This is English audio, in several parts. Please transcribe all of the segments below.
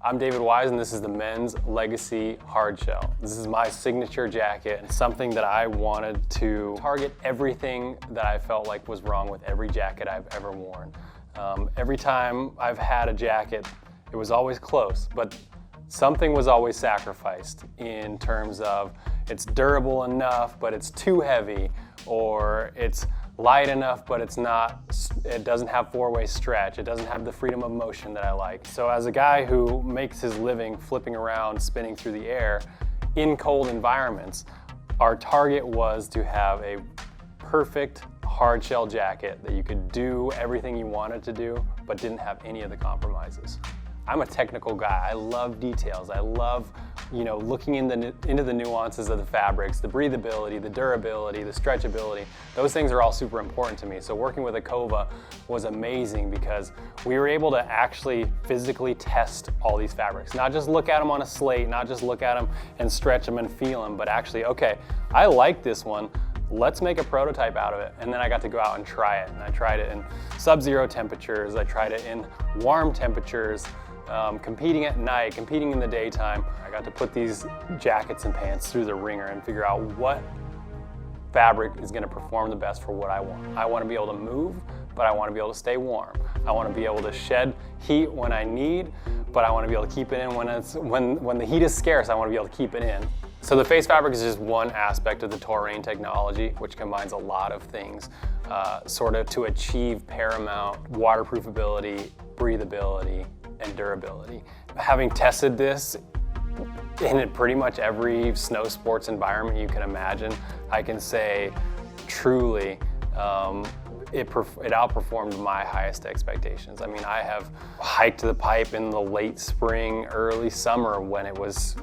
I'm David Wise, and this is the Men's Legacy Hardshell. This is my signature jacket, and something that I wanted to target everything that I felt like was wrong with every jacket I've ever worn. Every time I've had a jacket, it was always close, but something was always sacrificed in terms of it's durable enough, but it's too heavy, or it's light enough, but it doesn't have four-way stretch. It doesn't have the freedom of motion that I like. So as a guy who makes his living flipping around, spinning through the air in cold environments, our target was to have a perfect hardshell jacket that you could do everything you wanted to do, but didn't have any of the compromises. I'm a technical guy. I love details. I love, looking into the nuances of the fabrics, the breathability, the durability, the stretchability. Those things are all super important to me. So working with AKOVA was amazing because we were able to actually physically test all these fabrics. Not just look at them on a slate, not just look at them and stretch them and feel them, but actually, okay, I like this one. Let's make a prototype out of it. And then I got to go out and try it. And I tried it in sub-zero temperatures. I tried it in warm temperatures. Competing at night, competing in the daytime. I got to put these jackets and pants through the ringer and figure out what fabric is going to perform the best for what I want. I want to be able to move, but I want to be able to stay warm. I want to be able to shed heat when I need, but I want to be able to keep it in when the heat is scarce. I want to be able to keep it in. So the face fabric is just one aspect of the Toray technology, which combines a lot of things, sort of to achieve paramount waterproofability, breathability, and durability. Having tested this in pretty much every snow sports environment you can imagine, I can say truly it outperformed my highest expectations. I mean, I have hiked the pipe in the late spring, early summer when it was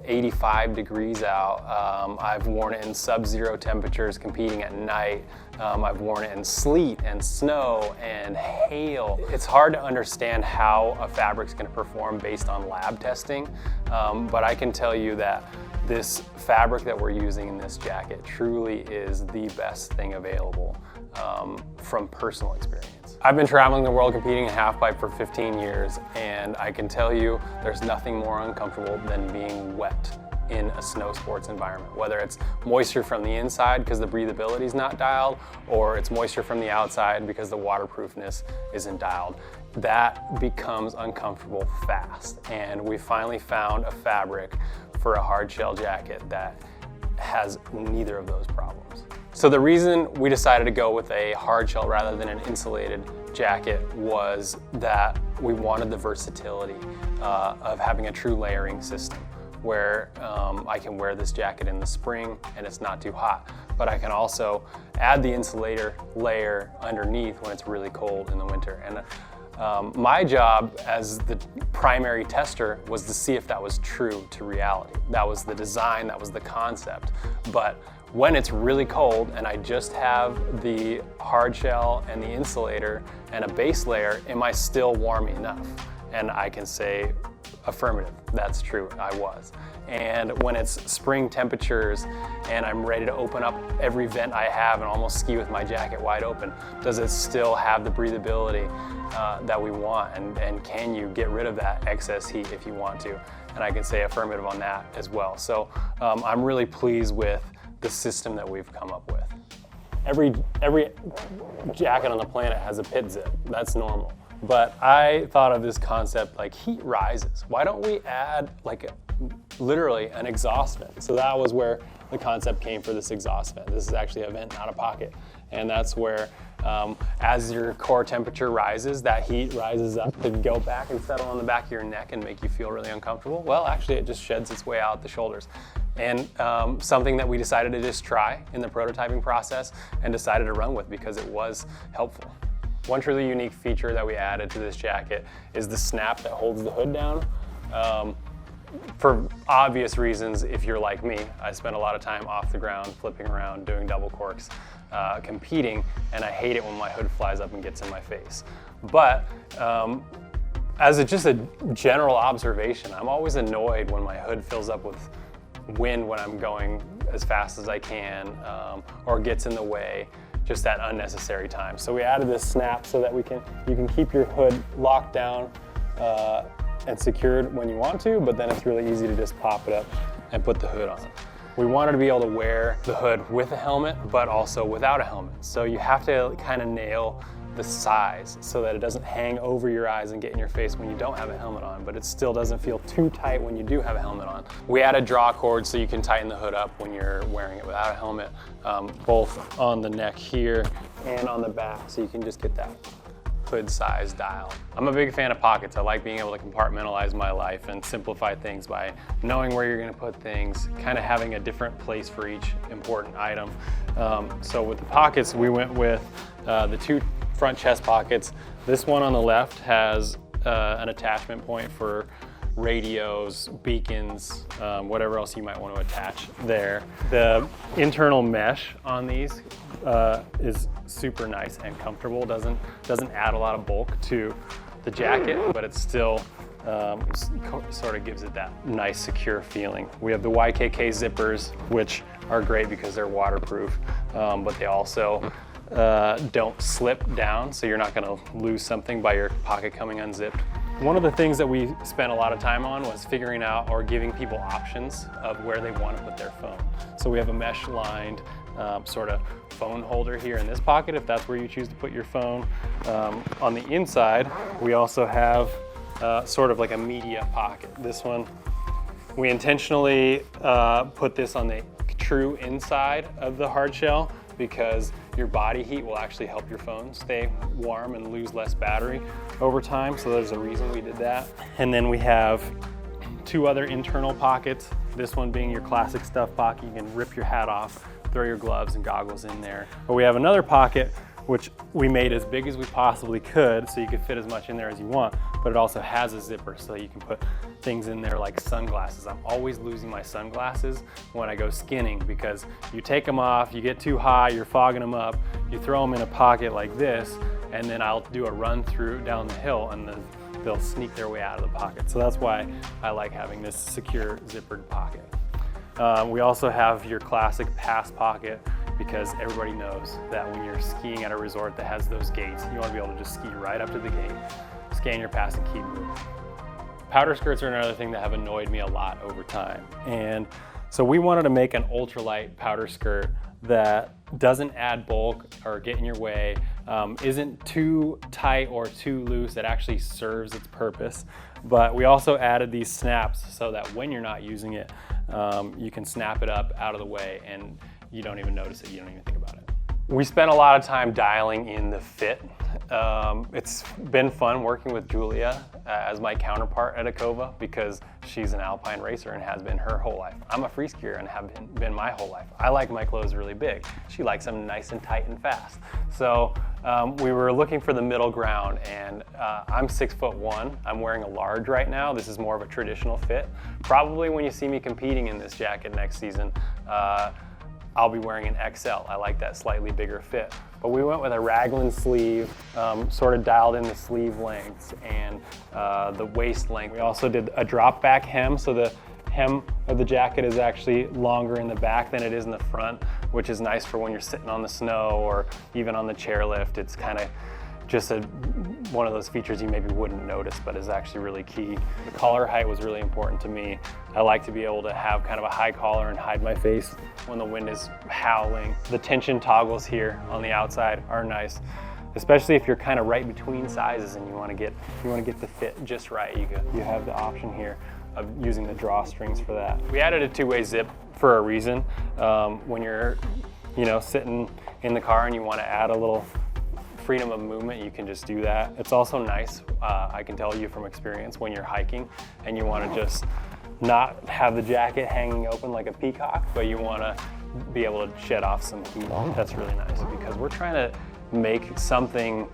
85 degrees out. I've worn it in sub-zero temperatures competing at night. I've worn it in sleet and snow and hail. It's hard to understand how a fabric's going to perform based on lab testing, but I can tell you that this fabric that we're using in this jacket truly is the best thing available from personal experience. I've been traveling the world competing in halfpipe for 15 years, and I can tell you there's nothing more uncomfortable than being wet in a snow sports environment, whether it's moisture from the inside because the breathability is not dialed, or it's moisture from the outside because the waterproofness isn't dialed. That becomes uncomfortable fast, and we finally found a fabric for a hardshell jacket that has neither of those problems. So the reason we decided to go with a hardshell rather than an insulated jacket was that we wanted the versatility of having a true layering system where I can wear this jacket in the spring and it's not too hot, but I can also add the insulator layer underneath when it's really cold in the winter. And my job as the primary tester was to see if that was true to reality. That was the design, that was the concept. But when it's really cold and I just have the hardshell and the insulator and a base layer, am I still warm enough? And I can say affirmative, that's true, I was. And when it's spring temperatures and I'm ready to open up every vent I have and almost ski with my jacket wide open, does it still have the breathability that we want? And can you get rid of that excess heat if you want to? And I can say affirmative on that as well. So I'm really pleased with the system that we've come up with. Every jacket on the planet has a pit zip, that's normal. But I thought of this concept like heat rises. Why don't we add literally an exhaust vent? So that was where the concept came for this exhaust vent. This is actually a vent, not a pocket. And that's where as your core temperature rises, that heat rises up to go back and settle on the back of your neck and make you feel really uncomfortable. Well, actually it just sheds its way out the shoulders. And something that we decided to just try in the prototyping process and decided to run with because it was helpful. One truly unique feature that we added to this jacket is the snap that holds the hood down. For obvious reasons, if you're like me, I spend a lot of time off the ground, flipping around, doing double corks, competing, and I hate it when my hood flies up and gets in my face. But as just a general observation, I'm always annoyed when my hood fills up with wind when I'm going as fast as I can, or gets in the way. Just that unnecessary time. So we added this snap so that you can keep your hood locked down and secured when you want to, but then it's really easy to just pop it up and put the hood on. We wanted to be able to wear the hood with a helmet, but also without a helmet. So you have to kind of nail the size so that it doesn't hang over your eyes and get in your face when you don't have a helmet on, but it still doesn't feel too tight when you do have a helmet on. We added Drawcord so you can tighten the hood up when you're wearing it without a helmet, both on the neck here and on the back, so you can just get that hood size dial. I'm a big fan of pockets. I like being able to compartmentalize my life and simplify things by knowing where you're going to put things, kind of having a different place for each important item. So with the pockets, we went with the 2 front chest pockets. This one on the left has an attachment point for radios, beacons, whatever else you might want to attach there. The internal mesh on these is super nice and comfortable. Doesn't add a lot of bulk to the jacket, but it's still sort of gives it that nice secure feeling. We have the YKK zippers, which are great because they're waterproof, but they also don't slip down, so you're not going to lose something by your pocket coming unzipped. One of the things that we spent a lot of time on was figuring out or giving people options of where they want to put their phone. So we have a mesh lined sort of phone holder here in this pocket if that's where you choose to put your phone. On the inside, we also have sort of like a media pocket. This one, we intentionally put this on the true inside of the hardshell because your body heat will actually help your phone stay warm and lose less battery over time. So there's a reason we did that. And then we have 2 other internal pockets. This one being your classic stuff pocket. You can rip your hat off, throw your gloves and goggles in there. But we have another pocket which we made as big as we possibly could so you could fit as much in there as you want, but it also has a zipper so you can put things in there like sunglasses. I'm always losing my sunglasses when I go skinning because you take them off, you get too high, you're fogging them up, you throw them in a pocket like this, and then I'll do a run through down the hill and then they'll sneak their way out of the pocket. So that's why I like having this secure zippered pocket. We also have your classic pass pocket because everybody knows that when you're skiing at a resort that has those gates, you want to be able to just ski right up to the gate, scan your pass and keep moving. Powder skirts are another thing that have annoyed me a lot over time. And so we wanted to make an ultralight powder skirt that doesn't add bulk or get in your way, isn't too tight or too loose, it actually serves its purpose. But we also added these snaps so that when you're not using it, you can snap it up out of the way and you don't even notice it, you don't even think about it. We spent a lot of time dialing in the fit. It's been fun working with Julia as my counterpart at AKOVA because she's an alpine racer and has been her whole life. I'm a free skier and have been my whole life. I like my clothes really big. She likes them nice and tight and fast. So we were looking for the middle ground, and I'm 6'1". I'm wearing a large right now. This is more of a traditional fit. Probably when you see me competing in this jacket next season, I'll be wearing an XL. I like that slightly bigger fit. But we went with a raglan sleeve, sort of dialed in the sleeve lengths and the waist length. We also did a drop back hem, so the hem of the jacket is actually longer in the back than it is in the front, which is nice for when you're sitting on the snow or even on the chairlift. It's kind of just one of those features you maybe wouldn't notice, but is actually really key. The collar height was really important to me. I like to be able to have kind of a high collar and hide my face when the wind is howling. The tension toggles here on the outside are nice, especially if you're kind of right between sizes and you want to get the fit just right. You have the option here of using the drawstrings for that. We added a 2-way zip for a reason. When you're sitting in the car and you want to add a little freedom of movement, you can just do that. It's also nice, I can tell you from experience, when you're hiking and you want to just not have the jacket hanging open like a peacock, but you want to be able to shed off some heat. That's really nice because we're trying to make something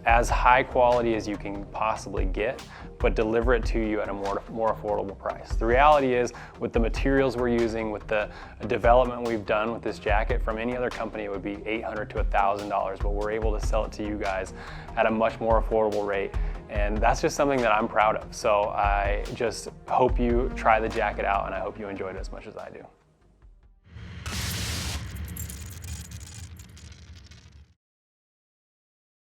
as high quality as you can possibly get, but deliver it to you at a more affordable price. The reality is, with the materials we're using, with the development we've done with this jacket, from any other company it would be $800 to $1,000, but we're able to sell it to you guys at a much more affordable rate. And that's just something that I'm proud of. So I just hope you try the jacket out, and I hope you enjoyed it as much as I do.